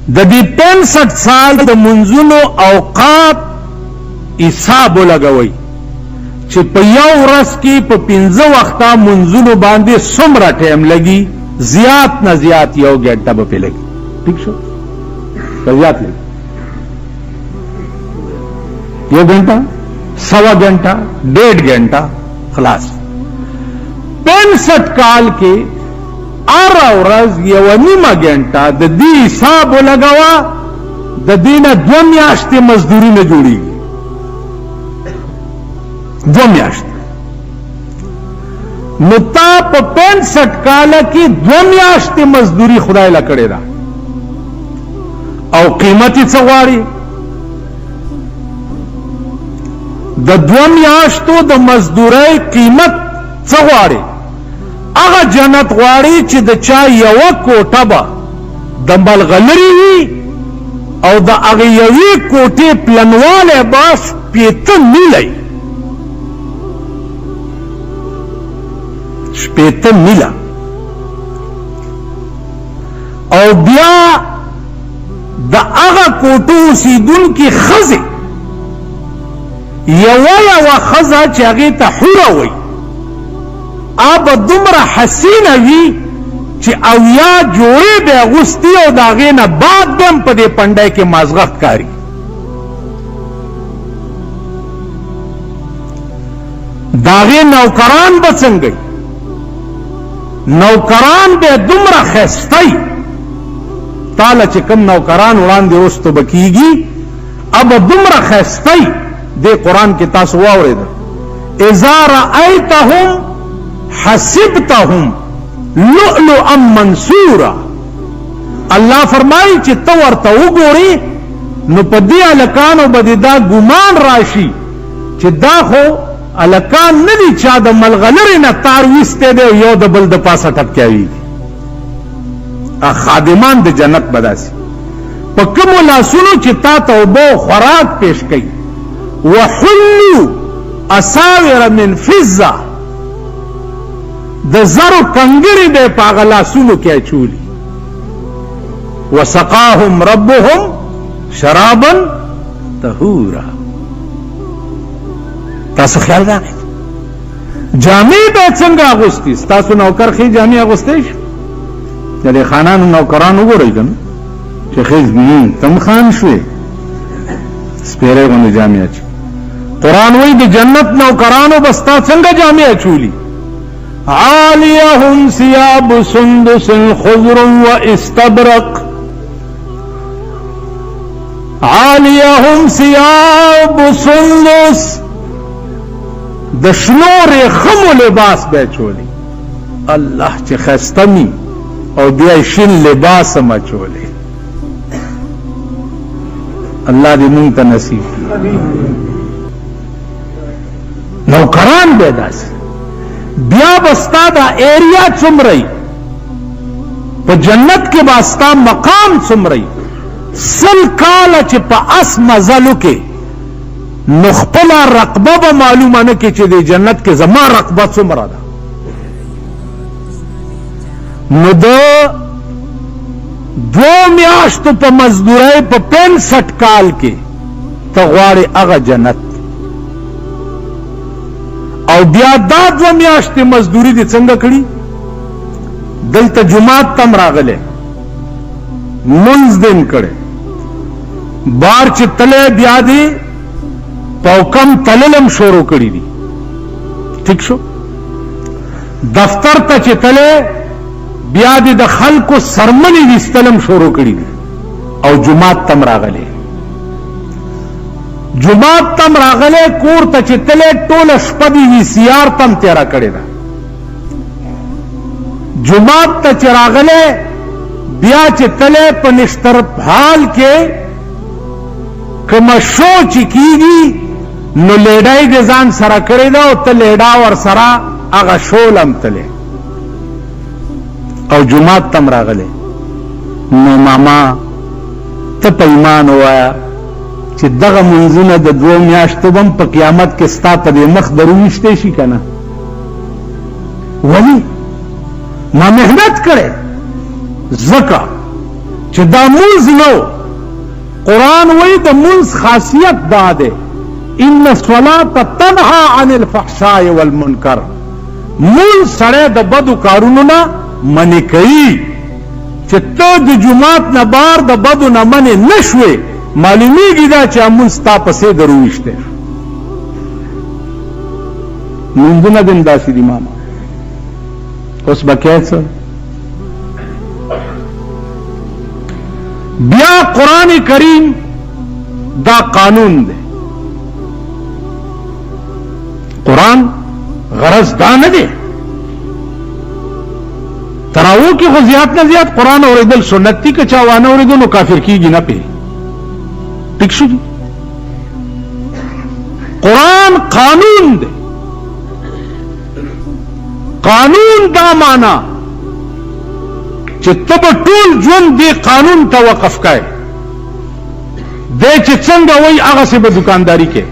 د دې 65 سال د منځونو اوقات حساب لګوي چې په یو ورځ کې په 15 وخته منځونو باندې څومره ټایم لګي زیات نه زیات یو غنټه به په لګي ٹھیک شو زیات لګي یو غنټه سوا غنټه 1.5 غنټه خلاص 65 کال کې ار ورځ یو نیمه غنټه د دې حساب لګوا د دینه 2 میاشتې مزدوري نه جوړیږي 2 میاشتې نو تا په 65 کال کې 2 میاشتې مزدوري خدای لا کړې ده او قیمتي څه غواړي د 2 میاشتو د مزدورۍ قیمت څه غواړي هغه جنت غواړي چې د چا یو کوټه به د ملغلري وي او د هغه یوې کوټې پلنواله باش 5 میله 5 میله او بیا د هغه کوټو اوسیدونکي ښځې یوه ښځه چې هغې ته حوره وي اب دومره حسینه وي چې اویا جوړې به اغوستي او د هغې نه بعد به هم په دې پنډی کې مازغه ښکاري د هغې نوکران به څنګه نوکران به دومره ښایسته تاله چې کوم نوکران وړاندې وستو به کېږي اب دومره ښایسته دې قرآن کې تاسو واورېده اذا رأیتهم حسبتهم لؤلؤا منثورا الله فرمایي چې ته ورته وګورې نو په دې هلکانو به دې دا ګمان راشي چې دا خو هلکان نه دي چا د ملغلرې نه تار ویستی دی یو د بل د پاسه ټپکیاویږي خادمان د جنت به داسې په کومو لاسونو چې تا ته اوبه خوراک پیش کوي وحلوا اساور من فضه د زرو کنګري به په هغه لاسونو کې اچولي وسقاهم ربهم شرابا طهورا تاسو خیال راغی جامې به څنګه اغوستي تاسو نوکر خې جامې اغوستې شو د خانانو نوکران وګورئ کنه چې خېز تم خان شوې سپېرې باندې جامې اچي قرآن وایي د جنت نوکرانو بستا څنګه جامې اچولي عالیهم ثياب سندس خضر واستبرق عالیهم ثياب سندس د شنو رخمو لباس به چولی الله چې خستمی او بیا شین لباس ما چولی الله دې مونږ ته نصیب کړي نوکران به داسې بیا بستا دا ایریا څومره په جنت کې باستا مقام څومره 100 کاله چې په اس مزلو کې نو خپل رقبه به معلومه نه کې چې د جنت کې زما رقبه څومره ده نو د 2 میاشتو په مزدورۍ په 65 کال کې ته غواړې هغه جنت او بیا دا 2 میاشتې مزدوري دې څنګه کړي دلته جمعات تم راغله منځ دین کړي بار چې تله بیا دې پوکم تللم شروع کړي دي ٹھیک شو دفتر ته چې تله بیا دې د خلکو سرمنې وستلم شروع کړي دي او جمعات تم راغله جمعات تم راغله کور ته چې تله ټول شپه دی وی سی آر تم تیرا کړي دا جمعات ته چې راغله بیا چې تله په نشتر حال کې کما شو چې کیږي نو لیډای د ځان سره کړی دا او ته لیډا ور سره هغه شولم تله او جمعات تم راغله نو ماما ته په ایمان وایا چې دغه منځونه د 2 میاشتو بم په قیامت کې ستا په دې مخ درويشته شي کنه ولی ما مهنت کړې زکه چې دا منځ نو قرآن وی د منځ خاصیت دا ده ان الصلاة تنهى عن الفحشاء والمنکر منځ سره د بدو کارونو نه منع کوي چې ته د جمعات نه بار د بدو نه منع نشوي معلومیږي دا چې منځ تا پسې درويشته منځونه دم داسې دي ماما اوس بکې څه بیا قرآن کریم دا قانون دے قرآن غرض دا نہ دے تراو کی خو زیاد نہ زیاد قرآن اوریدل سنت تی که چاوانه اوریدل نو کافر کیږي نه پی ٹھیک شو جی قرآن قانون دے قانون دا مانا چې تب ټول ژوند دی قانون ته وقف کای دې چې څنګه وای هغه سه به دکانداری کې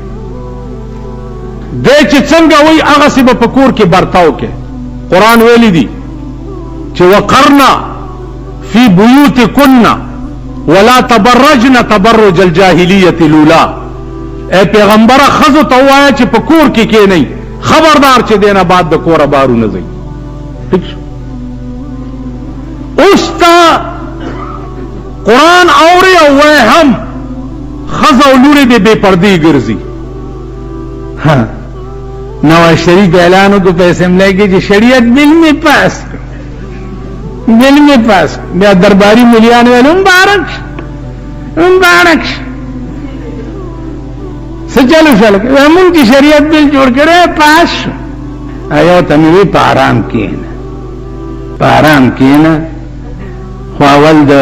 دې چې څنګه وای هغه سه به پکور کې برتاو کې قران ویلي دی چې وقرنا فی بیوتکن ولا تبرجن تبرج الجاهلیه الاولى اے پیغمبر خزو ته وای چې پکور کې کې نه خبردار چې دینه بعد د کوره بارو نه ځي ٹھیک اوستا قرآن اوری او هم خزا و لوری دے بے پردی گرزی نواز شریف اعلانو کو پیسے ملے گی جو شریعت بل میں پاس بیا درباری ملیان ویل مبارک سچلو شلک ہمون کی شریعت بل جوڑ کرے پاس ایو تنوی پا آرام کینا خواول د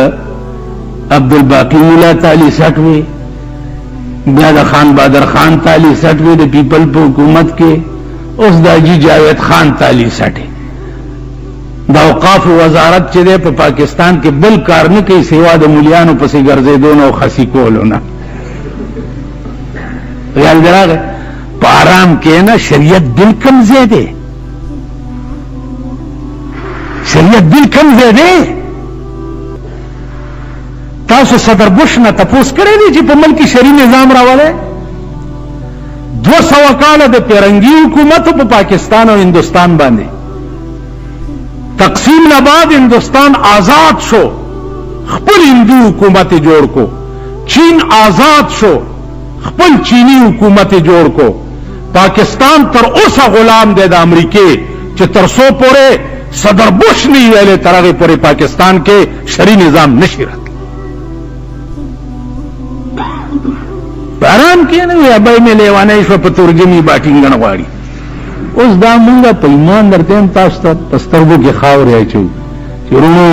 عبدالباقی مولا تعالی سٹوی بیا د خان بادر خان تعالی سٹوی د پیپل په حکومت کې اوس د اجی جاوید خان تعالی سٹی د اوقاف وزارت چې په پاکستان کې بل کار نه کوي سیوا د مولیانو پسې ګرځېدون او خسی کولونه خیال دراغه په آرام کې نه شریعت بل کم زیاده شریعت بل کم زیاده تاسو صدر بش نه تپوس کړی دی چې په ملک شری نظام راوړی 200 کال د پیرنګي حکومت په پاکستان او هندستان باندې تقسیم نه بعد هندستان آزاد شو خپل هندو حکومت جوړ کو چین آزاد شو خپل چینی حکومت جوړ کو پاکستان تر اوسه غلام دی د امریکای چې تر سو پورې صدر بش نه ویلې ترغه پورې پاکستان کې شری نظام نشي راځي آرام کې نه وي ابای مې لیوانه شو په ترجمه باټینګن غواړي اوس دا مونږه په ایمان درته تاسو ته پسترګو کې خاورې اچو چیرونو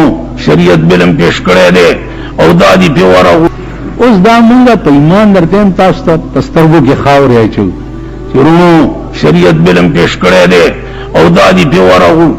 شریعت بلم پیش کړی دی او دادی په ورغو اوس دا مونږه په ایمان درته تاسو ته پسترګو کې خاورې اچو چیرونو شریعت بلم پیش کړی دی او دادی په ورغو